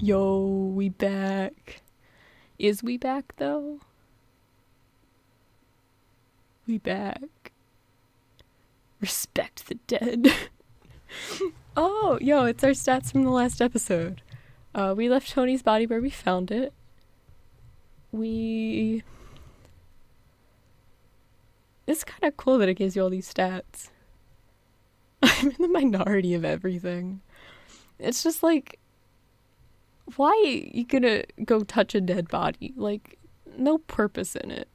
Yo, we back. Is we back though? We back. Respect the dead. Oh, yo, it's our stats from the last episode. We left Tony's body where we found it. It's kind of cool that it gives you all these stats. I'm in the minority of everything. It's just like, why you gonna go touch a dead body? Like, no purpose in it.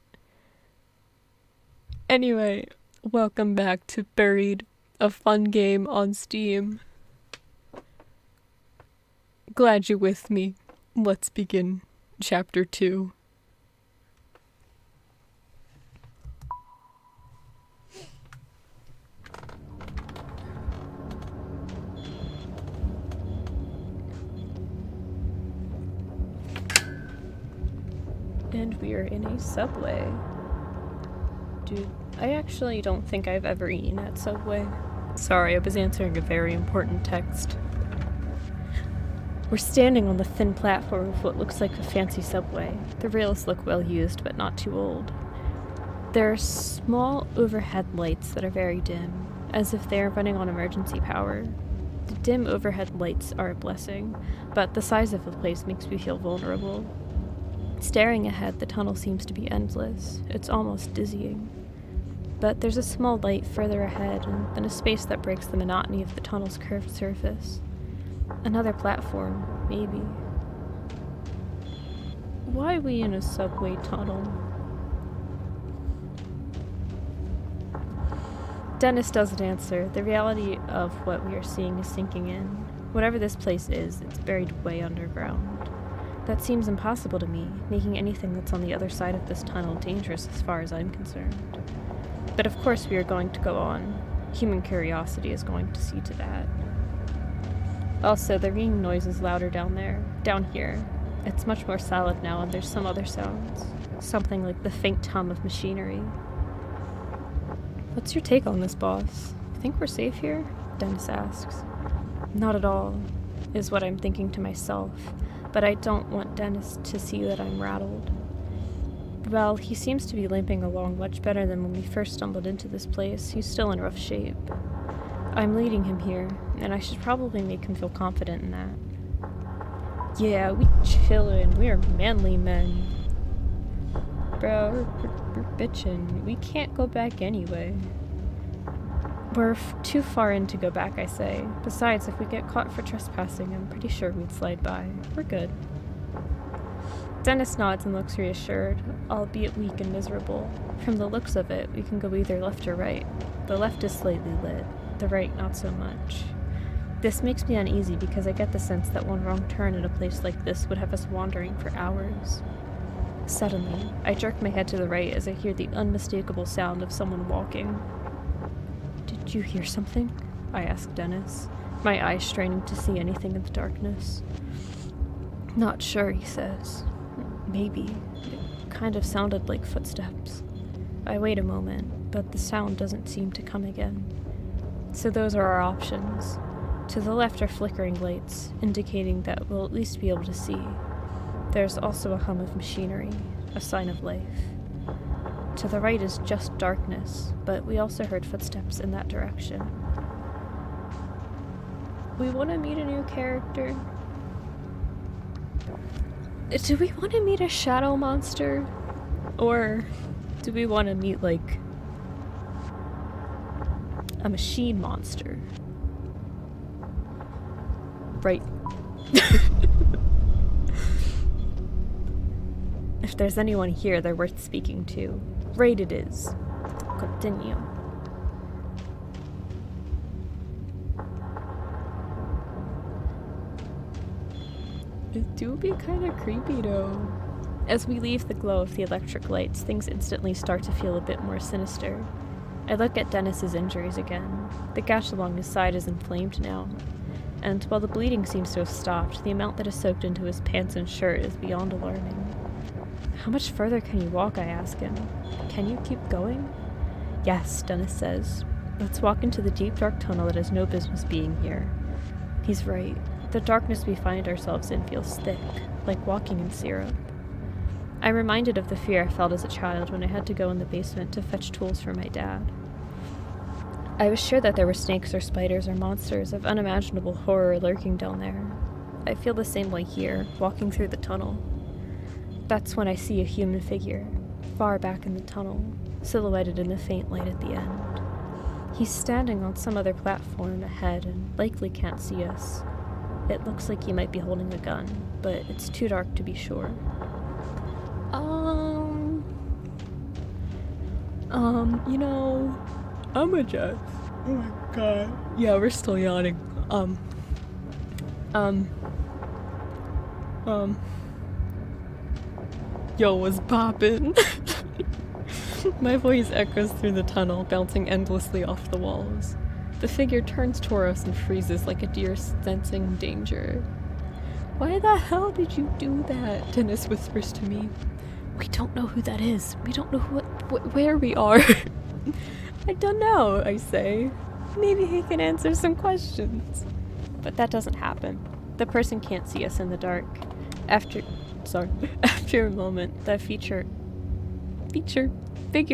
Anyway, welcome back to Buried, a fun game on Steam. Glad you're with me. Let's begin Chapter 2. And we are in a Subway. Dude, I actually don't think I've ever eaten at Subway. Sorry, I was answering a very important text. We're standing on the thin platform of what looks like a fancy Subway. The rails look well used, but not too old. There are small overhead lights that are very dim, as if they are running on emergency power. The dim overhead lights are a blessing, but the size of the place makes me feel vulnerable. Staring ahead, the tunnel seems to be endless. It's almost dizzying. But there's a small light further ahead, and then a space that breaks the monotony of the tunnel's curved surface. Another platform, maybe. Why are we in a subway tunnel? Dennis doesn't answer. The reality of what we are seeing is sinking in. Whatever this place is, it's buried way underground. That seems impossible to me, making anything that's on the other side of this tunnel dangerous as far as I'm concerned. But of course we are going to go on. Human curiosity is going to see to that. Also, the ringing noise is louder down here. It's much more solid now, and there's some other sounds. Something like the faint hum of machinery. What's your take on this, boss? Think we're safe here? Dennis asks. Not at all, is what I'm thinking to myself. But I don't want Dennis to see that I'm rattled. Well, he seems to be limping along much better than when we first stumbled into this place. He's still in rough shape. I'm leading him here, and I should probably make him feel confident in that. Yeah, we chillin'. We're manly men. Bro, we're bitchin'. We can't go back anyway. We're too far in to go back, I say. Besides, if we get caught for trespassing, I'm pretty sure we'd slide by. We're good. Dennis nods and looks reassured, albeit weak and miserable. From the looks of it, we can go either left or right. The left is slightly lit, the right not so much. This makes me uneasy because I get the sense that one wrong turn in a place like this would have us wandering for hours. Suddenly, I jerk my head to the right as I hear the unmistakable sound of someone walking. Did you hear something? I asked Dennis, my eyes straining to see anything in the darkness. Not sure, he says. Maybe. It kind of sounded like footsteps. I wait a moment, but the sound doesn't seem to come again. So those are our options. To the left are flickering lights, indicating that we'll at least be able to see. There's also a hum of machinery, a sign of life. To the right is just darkness, but we also heard footsteps in that direction. We want to meet a new character. Do we want to meet a shadow monster? Or do we want to meet, like, a machine monster? Right. If there's anyone here, they're worth speaking to. Right it is. Continue. It do be kind of creepy though. As we leave the glow of the electric lights, things instantly start to feel a bit more sinister. I look at Dennis's injuries again. The gash along his side is inflamed now. And while the bleeding seems to have stopped, the amount that is soaked into his pants and shirt is beyond alarming. How much further can you walk, I ask him. Can you keep going? Yes, Dennis says. Let's walk into the deep dark tunnel that has no business being here. He's right. The darkness we find ourselves in feels thick, like walking in syrup. I'm reminded of the fear I felt as a child when I had to go in the basement to fetch tools for my dad. I was sure that there were snakes or spiders or monsters of unimaginable horror lurking down there. I feel the same way here, walking through the tunnel. That's when I see a human figure, far back in the tunnel, silhouetted in the faint light at the end. He's standing on some other platform ahead and likely can't see us. It looks like he might be holding a gun, but it's too dark to be sure. I'm a Jess. Oh my god. Yeah, we're still yawning. Yo, what's poppin'? My voice echoes through the tunnel, bouncing endlessly off the walls. The figure turns toward us and freezes like a deer sensing danger. Why the hell did you do that? Dennis whispers to me. We don't know who that is. We don't know where we are. I don't know, I say. Maybe he can answer some questions. But that doesn't happen. The person can't see us in the dark. After a moment, that figure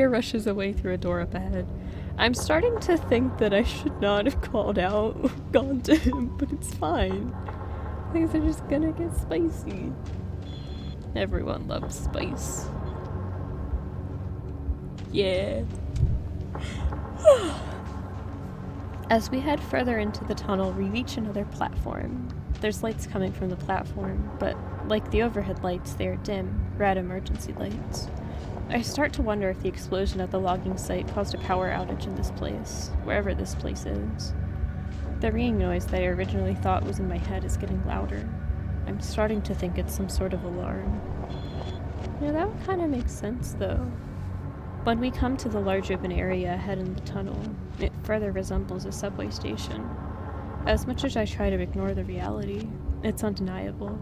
rushes away through a door up ahead. I'm starting to think that I should not have called out or gone to him, but it's fine. Things are just gonna get spicy. Everyone loves spice. Yeah. As we head further into the tunnel, we reach another platform. There's lights coming from the platform, but like the overhead lights, they are dim, red emergency lights. I start to wonder if the explosion at the logging site caused a power outage in this place, wherever this place is. The ringing noise that I originally thought was in my head is getting louder. I'm starting to think it's some sort of alarm. That would kind of make sense, though. When we come to the large open area ahead in the tunnel, it further resembles a subway station. As much as I try to ignore the reality, it's undeniable.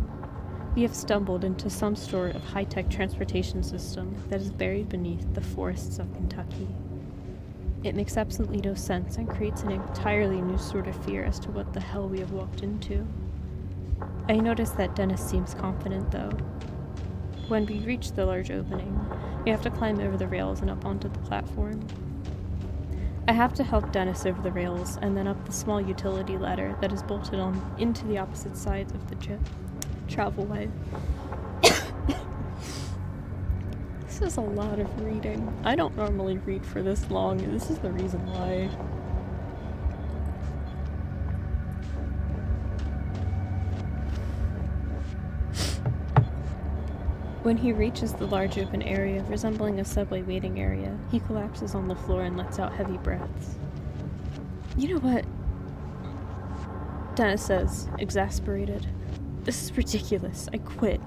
We have stumbled into some sort of high-tech transportation system that is buried beneath the forests of Kentucky. It makes absolutely no sense and creates an entirely new sort of fear as to what the hell we have walked into. I notice that Dennis seems confident, though. When we reach the large opening, we have to climb over the rails and up onto the platform. I have to help Dennis over the rails and then up the small utility ladder that is bolted on into the opposite sides of the travelway. This is a lot of reading. I don't normally read for this long, and this is the reason why. When he reaches the large open area, resembling a subway waiting area, he collapses on the floor and lets out heavy breaths. You know what? Dennis says, exasperated. This is ridiculous. I quit.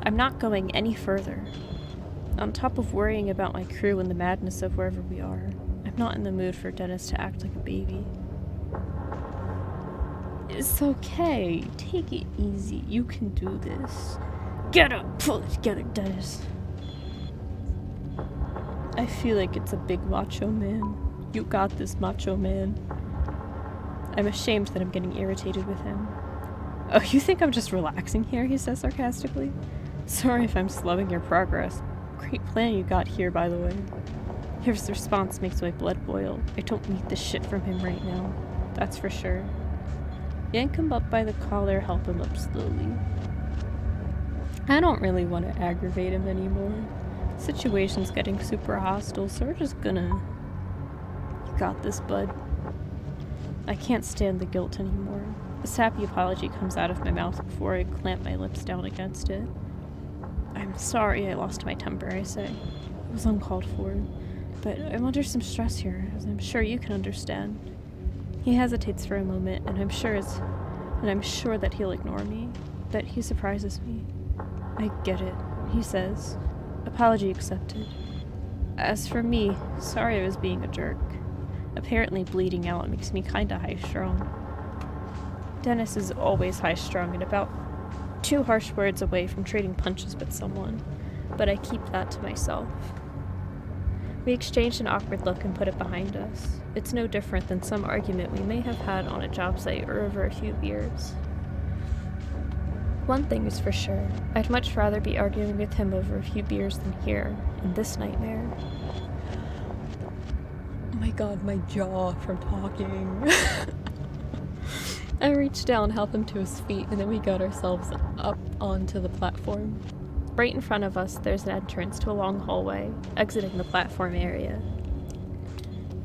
I'm not going any further. On top of worrying about my crew and the madness of wherever we are, I'm not in the mood for Dennis to act like a baby. It's okay. Take it easy. You can do this. Get up! Pull it together, Dennis. I feel like it's a big macho man. You got this, macho man. I'm ashamed that I'm getting irritated with him. Oh, you think I'm just relaxing here? He says sarcastically. Sorry if I'm slowing your progress. Great plan you got here, by the way. His response makes my blood boil. I don't need this shit from him right now. That's for sure. Yank him up by the collar, help him up slowly. I don't really want to aggravate him anymore. The situation's getting super hostile, so we're just gonna... You got this, bud. I can't stand the guilt anymore. A sappy apology comes out of my mouth before I clamp my lips down against it. I'm sorry I lost my temper, I say. It was uncalled for. But I'm under some stress here, as I'm sure you can understand. He hesitates for a moment, and I'm sure that he'll ignore me. But he surprises me. I get it, he says. Apology accepted. As for me, sorry I was being a jerk. Apparently bleeding out makes me kinda high-strung. Dennis is always high-strung and about 2 harsh words away from trading punches with someone, but I keep that to myself. We exchange an awkward look and put it behind us. It's no different than some argument we may have had on a job site or over a few beers. One thing is for sure, I'd much rather be arguing with him over a few beers than here, in this nightmare. Oh my god, my jaw from talking. I reached down, helped him to his feet, and then we got ourselves up onto the platform. Right in front of us, there's an entrance to a long hallway, exiting the platform area.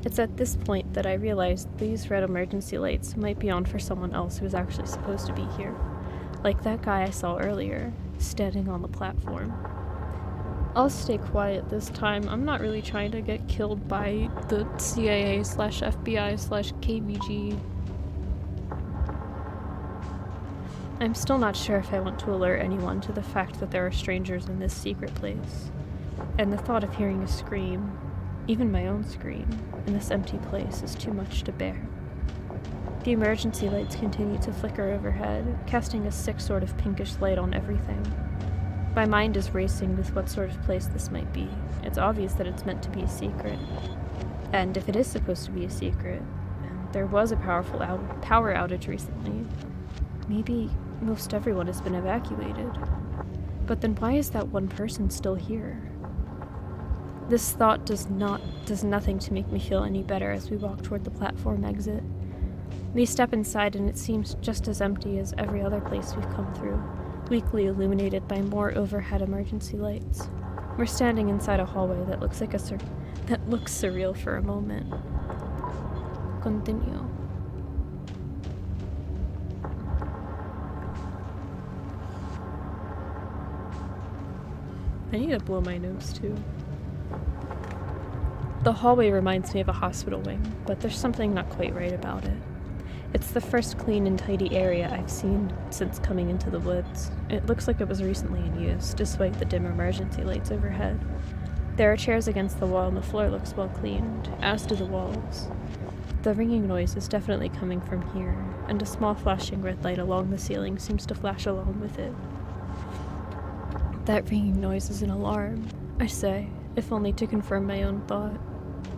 It's at this point that I realized these red emergency lights might be on for someone else who was actually supposed to be here. Like that guy I saw earlier, standing on the platform. I'll stay quiet this time. I'm not really trying to get killed by the CIA/FBI/KVG. I'm still not sure if I want to alert anyone to the fact that there are strangers in this secret place. And the thought of hearing a scream, even my own scream, in this empty place is too much to bear. The emergency lights continue to flicker overhead, casting a sick sort of pinkish light on everything. My mind is racing with what sort of place this might be. It's obvious that it's meant to be a secret. And if it is supposed to be a secret, there was a powerful power outage recently. Maybe most everyone has been evacuated. But then why is that one person still here? This thought does nothing to make me feel any better as we walk toward the platform exit. We step inside and it seems just as empty as every other place we've come through, weakly illuminated by more overhead emergency lights. We're standing inside a hallway that looks surreal for a moment. Continue. I need to blow my nose too. The hallway reminds me of a hospital wing, but there's something not quite right about it. It's the first clean and tidy area I've seen since coming into the woods. It looks like it was recently in use, despite the dim emergency lights overhead. There are chairs against the wall and the floor looks well cleaned, as do the walls. The ringing noise is definitely coming from here, and a small flashing red light along the ceiling seems to flash along with it. That ringing noise is an alarm, I say, if only to confirm my own thought.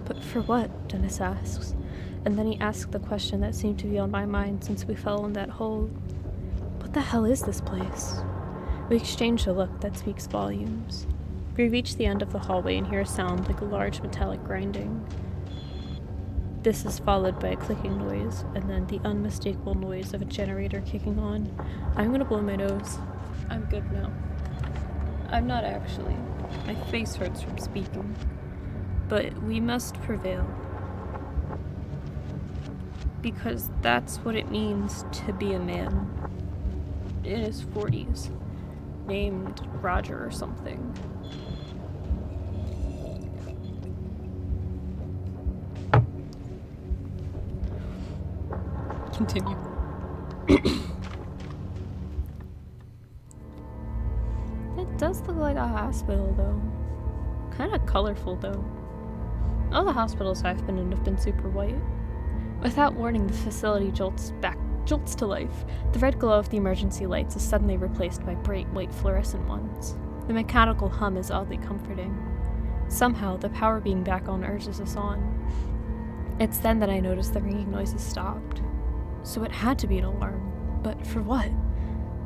But for what? Dennis asks. And then he asks the question that seemed to be on my mind since we fell in that hole. What the hell is this place? We exchange a look that speaks volumes. We reach the end of the hallway and hear a sound like a large metallic grinding. This is followed by a clicking noise, and then the unmistakable noise of a generator kicking on. I'm gonna blow my nose. I'm good now. I'm not actually. My face hurts from speaking. But we must prevail. Because that's what it means to be a man in his 40s, named Roger or something. Continue. It does look like a hospital, though. Kind of colorful, though. All the hospitals I've been in have been super white. Without warning, the facility jolts to life. The red glow of the emergency lights is suddenly replaced by bright white fluorescent ones. The mechanical hum is oddly comforting. Somehow, the power being back on urges us on. It's then that I notice the ringing noises stopped. So it had to be an alarm. But for what?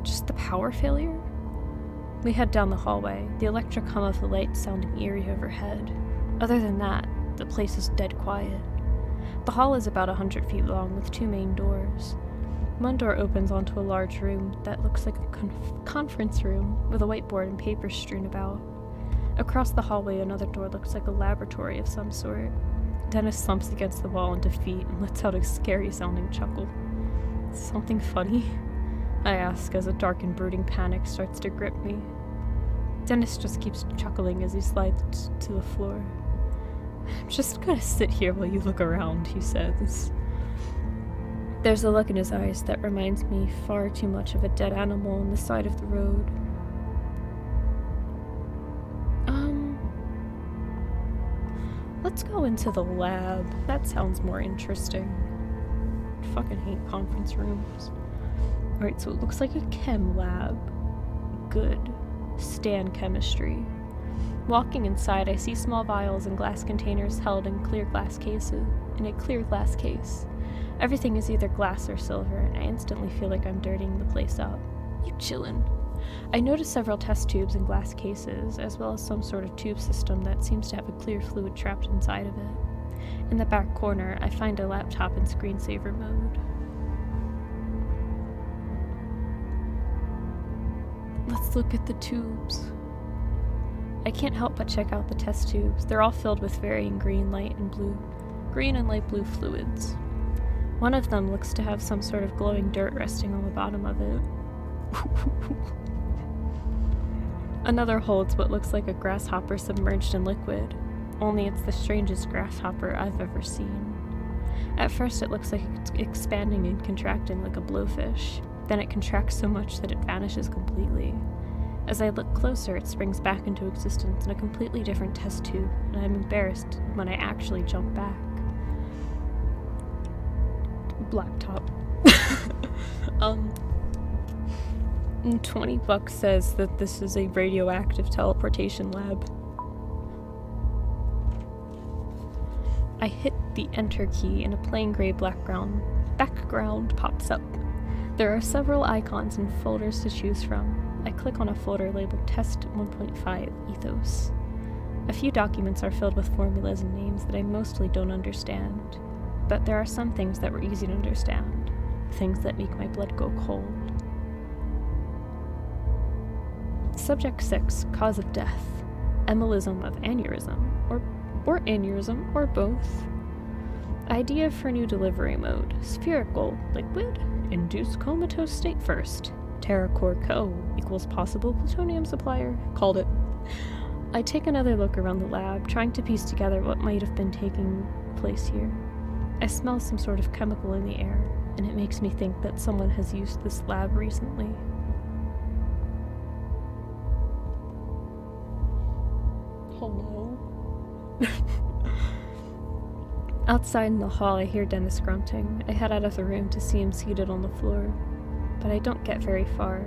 Just the power failure? We head down the hallway, the electric hum of the lights sounding eerie overhead. Other than that, the place is dead quiet. The hall is about 100 feet long with two main doors. One door opens onto a large room that looks like a conference room with a whiteboard and papers strewn about. Across the hallway, another door looks like a laboratory of some sort. Dennis slumps against the wall in defeat and lets out a scary-sounding chuckle. Something funny? I ask as a dark and brooding panic starts to grip me. Dennis just keeps chuckling as he slides to the floor. I'm just gonna sit here while you look around, he says. There's a look in his eyes that reminds me far too much of a dead animal on the side of the road. Let's go into the lab. That sounds more interesting. I fucking hate conference rooms. Alright, so it looks like a chem lab. Good. Stan chemistry. Walking inside, I see small vials and glass containers held in a clear glass case. Everything is either glass or silver, and I instantly feel like I'm dirtying the place up. You chillin'? I notice several test tubes and glass cases, as well as some sort of tube system that seems to have a clear fluid trapped inside of it. In the back corner, I find a laptop in screensaver mode. Let's look at the tubes. I can't help but check out the test tubes. They're all filled with varying green and light blue fluids. One of them looks to have some sort of glowing dirt resting on the bottom of it. Another holds what looks like a grasshopper submerged in liquid, only it's the strangest grasshopper I've ever seen. At first it looks like it's expanding and contracting like a blowfish, then it contracts so much that it vanishes completely. As I look closer, it springs back into existence in a completely different test tube, and I'm embarrassed when I actually jump back. Blacktop. $20 says that this is a radioactive teleportation lab. I hit the enter key and a plain gray background pops up. There are several icons and folders to choose from. I click on a folder labeled Test 1.5 Ethos. A few documents are filled with formulas and names that I mostly don't understand, but there are some things that were easy to understand, things that make my blood go cold. Subject 6, cause of death, embolism of aneurysm, or aneurysm, or both. Idea for new delivery mode, spherical, liquid, induce comatose state first. TerraCore Co. equals possible plutonium supplier. Called it. I take another look around the lab, trying to piece together what might have been taking place here. I smell some sort of chemical in the air, and it makes me think that someone has used this lab recently. Hello? Outside in the hall, I hear Dennis grunting. I head out of the room to see him seated on the floor, but I don't get very far.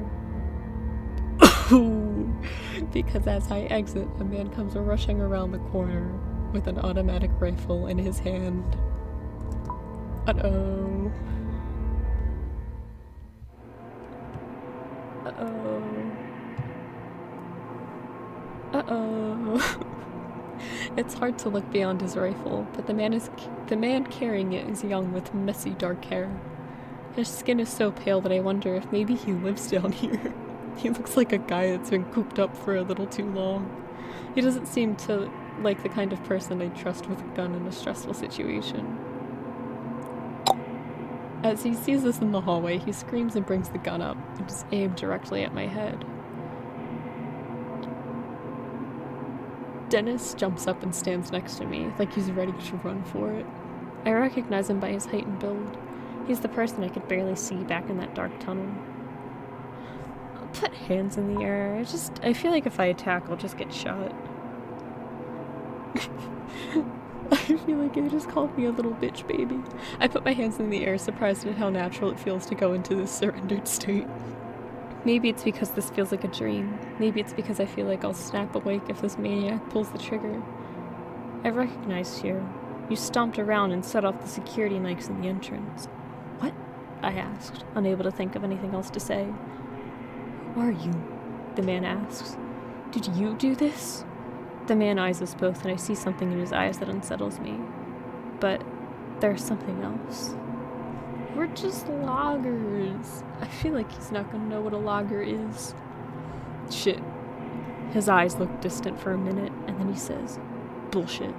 Because as I exit, a man comes rushing around the corner with an automatic rifle in his hand. Uh-oh. Uh-oh. Uh-oh. It's hard to look beyond his rifle, but the man carrying it is young with messy dark hair. His skin is so pale that I wonder if maybe he lives down here. He looks like a guy that's been cooped up for a little too long. He doesn't seem to like the kind of person I'd trust with a gun in a stressful situation. As he sees us in the hallway, he screams and brings the gun up, and is aimed directly at my head. Dennis jumps up and stands next to me, like he's ready to run for it. I recognize him by his height and build. He's the person I could barely see back in that dark tunnel. I'll put hands in the air. I feel like if I attack, I'll just get shot. I feel like it just called me a little bitch baby. I put my hands in the air, surprised at how natural it feels to go into this surrendered state. Maybe it's because this feels like a dream. Maybe it's because I feel like I'll snap awake if this maniac pulls the trigger. I recognized you. You stomped around and set off the security mics in the entrance. What? I asked, unable to think of anything else to say. Who are you? The man asks. Did you do this? The man eyes us both, and I see something in his eyes that unsettles me. But there's something else. We're just loggers. I feel like he's not gonna know what a logger is. Shit. His eyes look distant for a minute, and then he says, bullshit.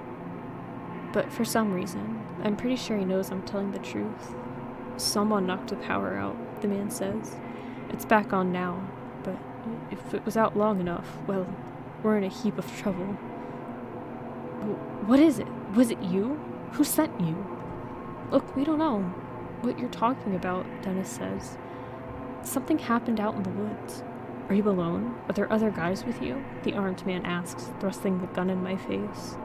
But for some reason, I'm pretty sure he knows I'm telling the truth. Someone knocked the power out, the man says. It's back on now, but if it was out long enough, well, we're in a heap of trouble. What is it? Was it you? Who sent you? Look, we don't know what you're talking about, Dennis says. Something happened out in the woods. Are you alone? Are there other guys with you? The armed man asks, thrusting the gun in my face.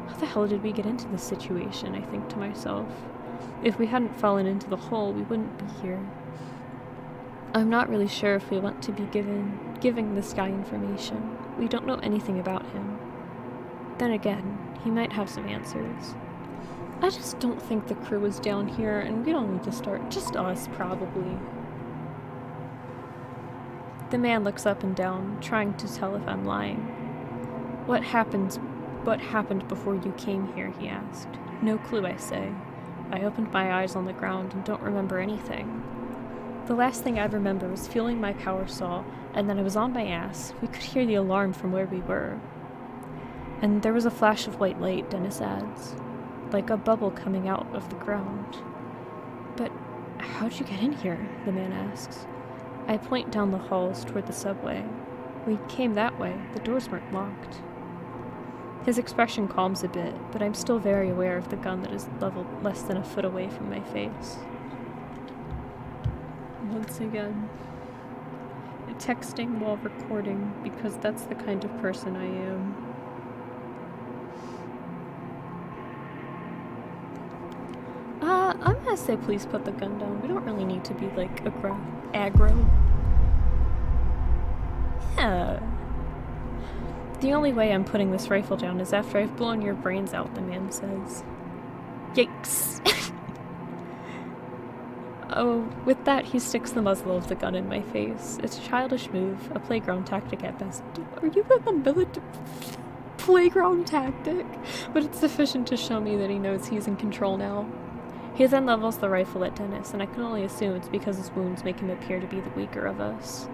How the hell did we get into this situation, I think to myself. If we hadn't fallen into the hole, we wouldn't be here. I'm not really sure if we want to be giving this guy information. We don't know anything about him. Then again, he might have some answers. I just don't think the crew is down here, and we don't need to start. Just us, probably. The man looks up and down, trying to tell if I'm lying. What happened before you came here, he asked. No clue, I say. I opened my eyes on the ground and don't remember anything. The last thing I remember was feeling my power saw, and then I was on my ass. We could hear the alarm from where we were. And there was a flash of white light, Dennis adds, like a bubble coming out of the ground. But how'd you get in here? The man asks. I point down the halls toward the subway. We came that way. The doors weren't locked. His expression calms a bit, but I'm still very aware of the gun that is leveled less than a foot away from my face. Once again, texting while recording, because that's the kind of person I am. I'm gonna say please put the gun down. We don't really need to be, like, aggro. Yeah. The only way I'm putting this rifle down is after I've blown your brains out, the man says. Yikes. Oh, with that, he sticks the muzzle of the gun in my face. It's a childish move, a playground tactic at best. Are you in the military? Playground tactic? But it's sufficient to show me that he knows he's in control now. He then levels the rifle at Dennis, and I can only assume it's because his wounds make him appear to be the weaker of us.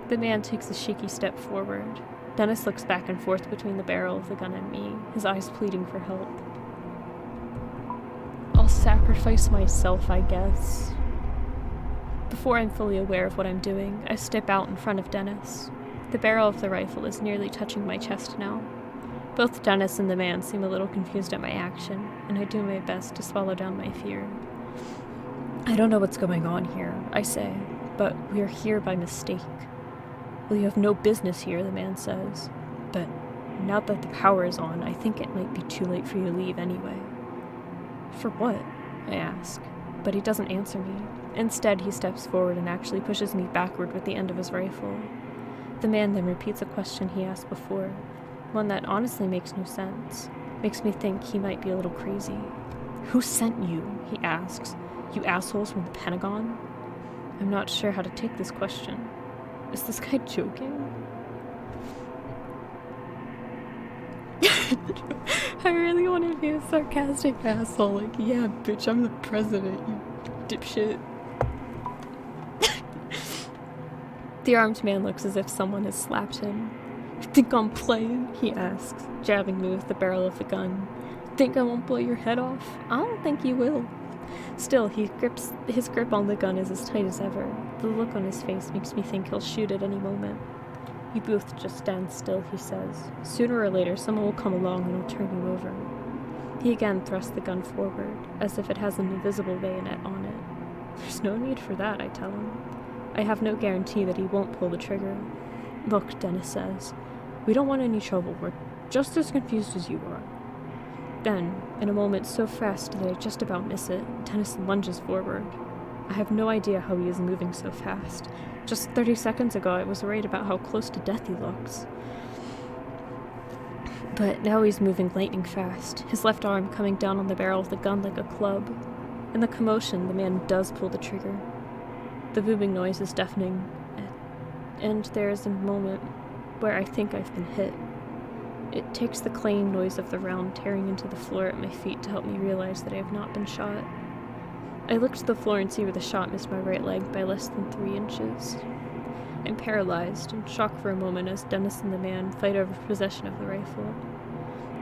The man takes a shaky step forward. Dennis looks back and forth between the barrel of the gun and me, his eyes pleading for help. I'll sacrifice myself, I guess. Before I'm fully aware of what I'm doing, I step out in front of Dennis. The barrel of the rifle is nearly touching my chest now. Both Dennis and the man seem a little confused at my action, and I do my best to swallow down my fear. I don't know what's going on here, I say, but we are here by mistake. Well, you have no business here, the man says, but now that the power is on, I think it might be too late for you to leave anyway. For what? I ask, but he doesn't answer me. Instead, he steps forward and actually pushes me backward with the end of his rifle. The man then repeats a question he asked before, one that honestly makes no sense. Makes me think he might be a little crazy. Who sent you? He asks. You assholes from the Pentagon? I'm not sure how to take this question. Is this guy joking? I really want to be a sarcastic asshole, like, yeah, bitch, I'm the president, you dipshit. The armed man looks as if someone has slapped him. You think I'm playing? He asks, jabbing me with the barrel of the gun. Think I won't blow your head off? I don't think you will. Still, his grip on the gun is as tight as ever. The look on his face makes me think he'll shoot at any moment. You both just stand still, he says. Sooner or later, someone will come along and will turn you over. He again thrusts the gun forward, as if it has an invisible bayonet on it. There's no need for that, I tell him. I have no guarantee that he won't pull the trigger. Look, Dennis says, we don't want any trouble. We're just as confused as you are. Then, in a moment so fast that I just about miss it, Dennis lunges forward. I have no idea how he is moving so fast. Just 30 seconds ago, I was worried about how close to death he looks. But now he's moving lightning fast, his left arm coming down on the barrel of the gun like a club. In the commotion, the man does pull the trigger. The booming noise is deafening, and there is a moment where I think I've been hit. It takes the clanging noise of the round tearing into the floor at my feet to help me realize that I have not been shot. I look to the floor and see where the shot missed my right leg by less than 3 inches. I'm paralyzed, in shock for a moment as Dennis and the man fight over possession of the rifle.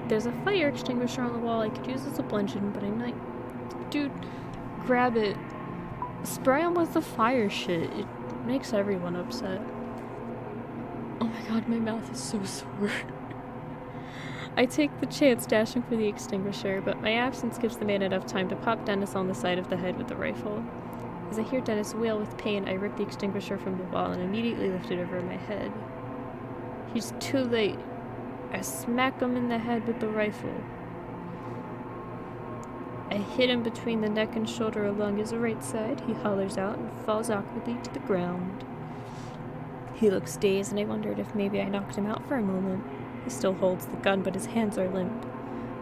There's a fire extinguisher on the wall I could use as a bludgeon, but I'm not... Dude, grab it. Spray him with the fire shit. It makes everyone upset. Oh my god, my mouth is so sore. I take the chance dashing for the extinguisher, but my absence gives the man enough time to pop Dennis on the side of the head with the rifle. As I hear Dennis wail with pain, I rip the extinguisher from the wall and immediately lift it over my head. He's too late. I smack him in the head with the rifle. I hit him between the neck and shoulder along his right side. He hollers out and falls awkwardly to the ground. He looks dazed, and I wondered if maybe I knocked him out for a moment. He still holds the gun, but his hands are limp.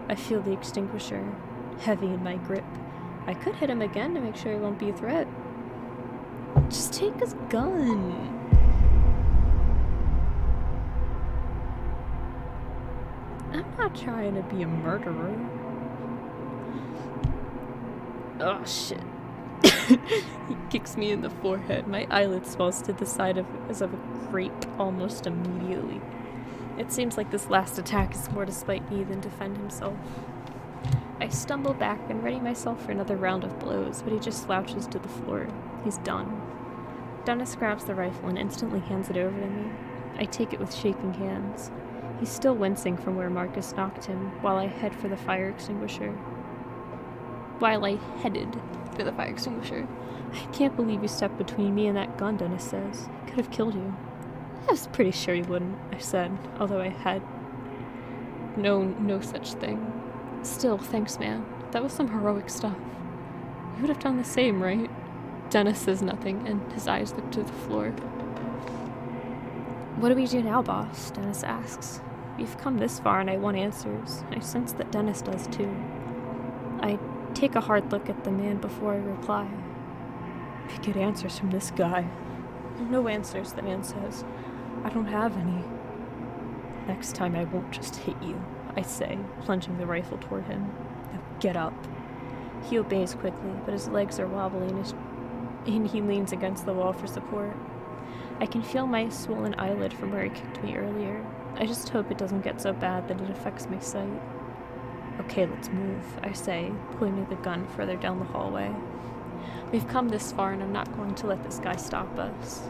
I feel the extinguisher, heavy in my grip. I could hit him again to make sure he won't be a threat. Just take his gun. I'm not trying to be a murderer. Oh, shit. He kicks me in the forehead. My eyelid swells to the side as of a grape almost immediately. It seems like this last attack is more to spite me than defend himself. I stumble back and ready myself for another round of blows, but he just slouches to the floor. He's done. Dennis grabs the rifle and instantly hands it over to me. I take it with shaking hands. He's still wincing from where Marcus knocked him, while I headed for the fire extinguisher. I can't believe you stepped between me and that gun, Dennis says. It could have killed you. I was pretty sure you wouldn't, I said, although I had no such thing. Still, thanks, man. That was some heroic stuff. You would have done the same, right? Dennis says nothing, and his eyes look to the floor. What do we do now, boss? Dennis asks. We've come this far, and I want answers. I sense that Dennis does, too. I take a hard look at the man before I reply. We get answers from this guy. No answers, the man says. I don't have any. Next time I won't just hit you, I say, plunging the rifle toward him. Now get up. He obeys quickly, but his legs are wobbly and he leans against the wall for support. I can feel my swollen eyelid from where he kicked me earlier. I just hope it doesn't get so bad that it affects my sight. Okay, let's move, I say, pointing the gun further down the hallway. We've come this far, and I'm not going to let this guy stop us.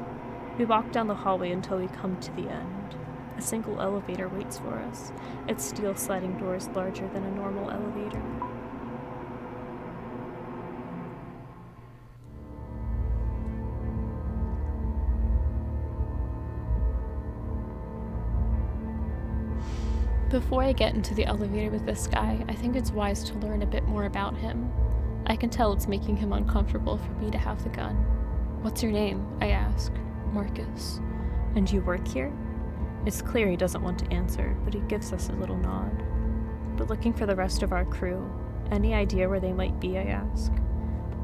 We walk down the hallway until we come to the end. A single elevator waits for us, its steel sliding doors larger than a normal elevator. Before I get into the elevator with this guy, I think it's wise to learn a bit more about him. I can tell it's making him uncomfortable for me to have the gun. What's your name? I ask. Marcus. And you work here? It's clear he doesn't want to answer, but he gives us a little nod. But looking for the rest of our crew, any idea where they might be, I ask.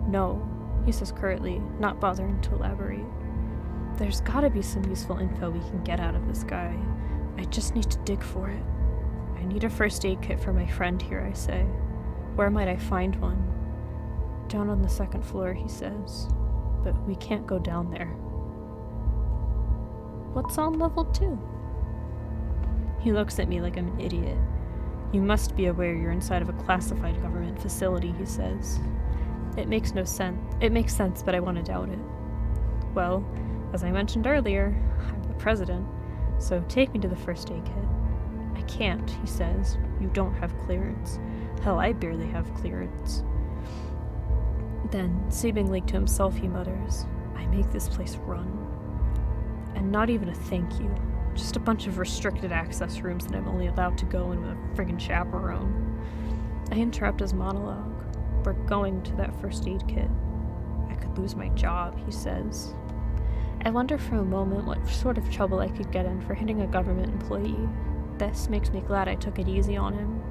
No, he says curtly, not bothering to elaborate. There's gotta be some useful info we can get out of this guy. I just need to dig for it. I need a first aid kit for my friend here, I say. Where might I find one? Down on the second floor, he says. But we can't go down there. What's on level 2? He looks at me like I'm an idiot. You must be aware you're inside of a classified government facility, he says. It makes no sense. It makes sense, but I want to doubt it. Well, as I mentioned earlier, I'm the president, so take me to the first aid kit. I can't, he says. You don't have clearance. Hell, I barely have clearance. Then, seemingly to himself, he mutters, I make this place run. And not even a thank you. Just a bunch of restricted access rooms that I'm only allowed to go in with a friggin' chaperone. I interrupt his monologue. We're going to that first aid kit. I could lose my job, he says. I wonder for a moment what sort of trouble I could get in for hitting a government employee. This makes me glad I took it easy on him.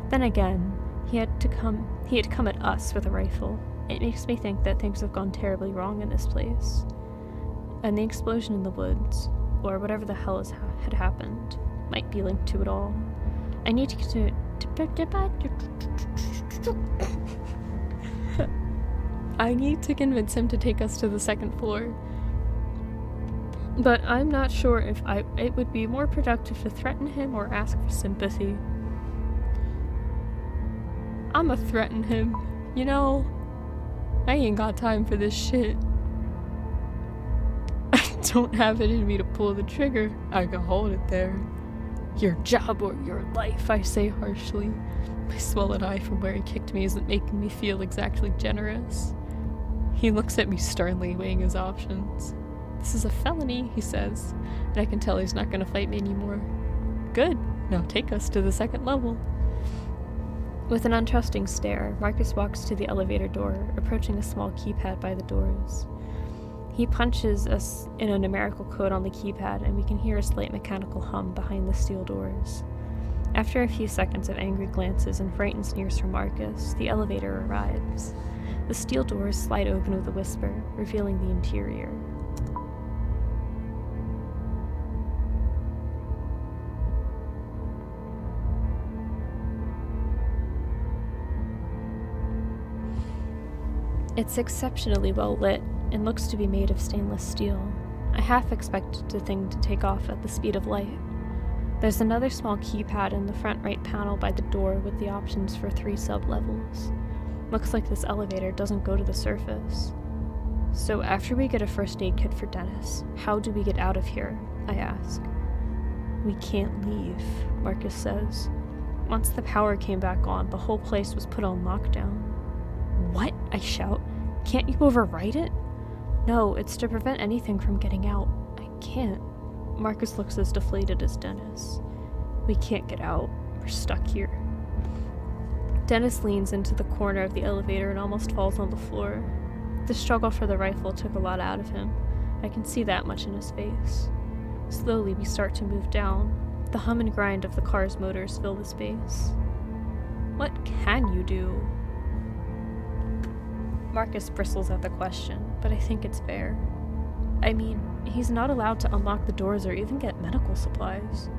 Then again, he had come at us with a rifle. It makes me think that things have gone terribly wrong in this place. And the explosion in the woods, or whatever the hell had happened, might be linked to it all. I need to I need to convince him to take us to the second floor. But I'm not sure if it would be more productive to threaten him or ask for sympathy. I'ma threaten him. You know, I ain't got time for this shit. I don't have it in me to pull the trigger. I can hold it there. Your job or your life, I say harshly. My swollen eye from where he kicked me isn't making me feel exactly generous. He looks at me sternly, weighing his options. This is a felony, he says, and I can tell he's not going to fight me anymore. Good. Now take us to the second level. With an untrusting stare, Marcus walks to the elevator door, approaching a small keypad by the doors. He punches us in a numerical code on the keypad, and we can hear a slight mechanical hum behind the steel doors. After a few seconds of angry glances and frightened sneers from Marcus, the elevator arrives. The steel doors slide open with a whisper, revealing the interior. It's exceptionally well lit and looks to be made of stainless steel. I half expected the thing to take off at the speed of light. There's another small keypad in the front right panel by the door with the options for 3 sub-levels. Looks like this elevator doesn't go to the surface. So after we get a first aid kit for Dennis, how do we get out of here? I ask. We can't leave, Marcus says. Once the power came back on, the whole place was put on lockdown. What? I shout. Can't you override it? No, it's to prevent anything from getting out. I can't. Marcus looks as deflated as Dennis. We can't get out. We're stuck here. Dennis leans into the corner of the elevator and almost falls on the floor. The struggle for the rifle took a lot out of him. I can see that much in his face. Slowly, we start to move down. The hum and grind of the car's motors fill the space. What can you do? Marcus bristles at the question, but I think it's fair. I mean, he's not allowed to unlock the doors or even get medical supplies.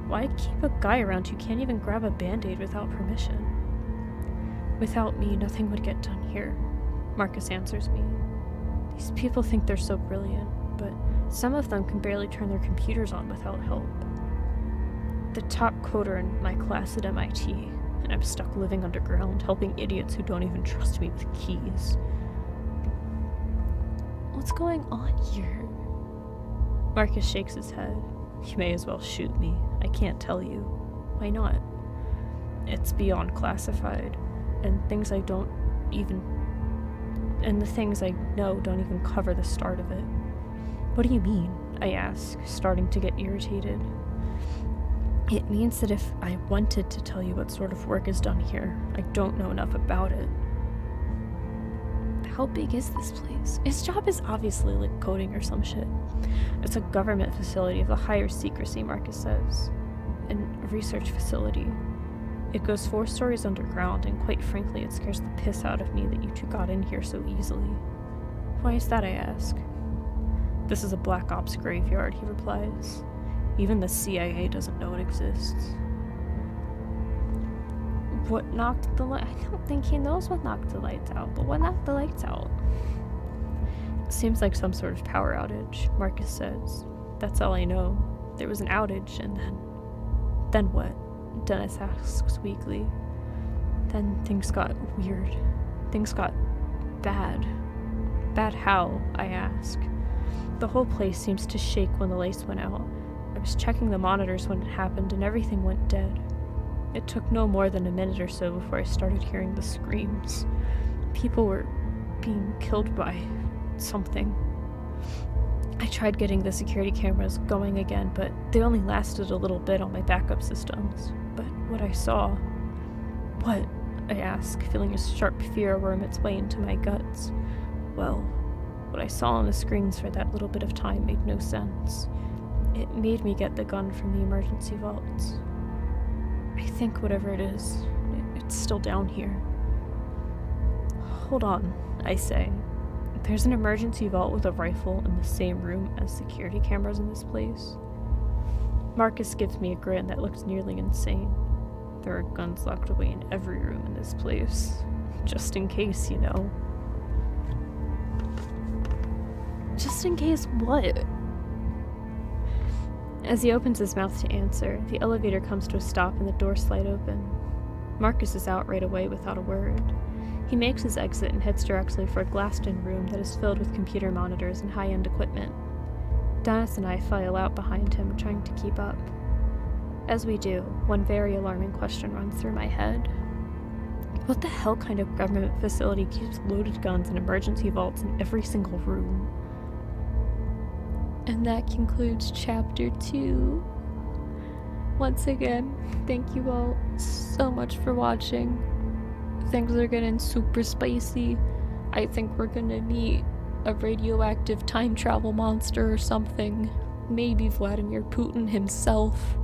Why keep a guy around who can't even grab a band-aid without permission? Without me, nothing would get done here, Marcus answers me. These people think they're so brilliant, but some of them can barely turn their computers on without help. The top coder in my class at MIT, and I'm stuck living underground, helping idiots who don't even trust me with keys. What's going on here? Marcus shakes his head. You may as well shoot me. I can't tell you. Why not? It's beyond classified, and the things I know don't even cover the start of it. What do you mean? I ask, starting to get irritated. It means that if I wanted to tell you what sort of work is done here, I don't know enough about it. How big is this place? His job is obviously like coding or some shit. It's a government facility of the highest secrecy, Marcus says. And a research facility. It goes 4 stories underground, and quite frankly, it scares the piss out of me that you two got in here so easily. Why is that, I ask? This is a black ops graveyard, he replies. Even the CIA doesn't know it exists. What knocked the light? I don't think he knows what knocked the lights out, but what knocked the lights out? It seems like some sort of power outage, Marcus says. That's all I know. There was an outage, and then what? Dennis asks weakly. Then things got weird. Things got bad. Bad how? I ask. The whole place seems to shake when the lights went out. I was checking the monitors when it happened, and everything went dead. It took no more than a minute or so before I started hearing the screams. People were being killed by something. I tried getting the security cameras going again, but they only lasted a little bit on my backup systems. But what I saw... What? I ask, feeling a sharp fear worm its way into my guts. Well, what I saw on the screens for that little bit of time made no sense. It made me get the gun from the emergency vaults. I think whatever it is, it's still down here. Hold on, I say. There's an emergency vault with a rifle in the same room as security cameras in this place. Marcus gives me a grin that looks nearly insane. There are guns locked away in every room in this place. Just in case, you know. Just in case what? As he opens his mouth to answer, the elevator comes to a stop and the doors slide open. Marcus is out right away without a word. He makes his exit and heads directly for a glassed-in room that is filled with computer monitors and high-end equipment. Dennis and I file out behind him, trying to keep up. As we do, one very alarming question runs through my head. What the hell kind of government facility keeps loaded guns and emergency vaults in every single room? And that concludes Chapter 2. Once again, thank you all so much for watching. Things are getting super spicy. I think we're gonna meet a radioactive time travel monster or something. Maybe Vladimir Putin himself.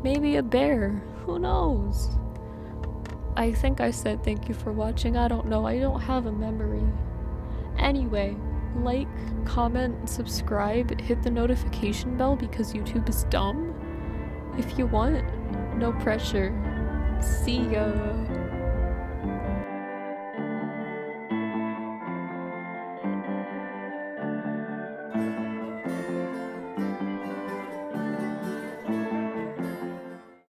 Maybe a bear. Who knows? I think I said thank you for watching. I don't know. I don't have a memory. Anyway, like, comment, subscribe, hit the notification bell because YouTube is dumb. If you want, no pressure. See ya.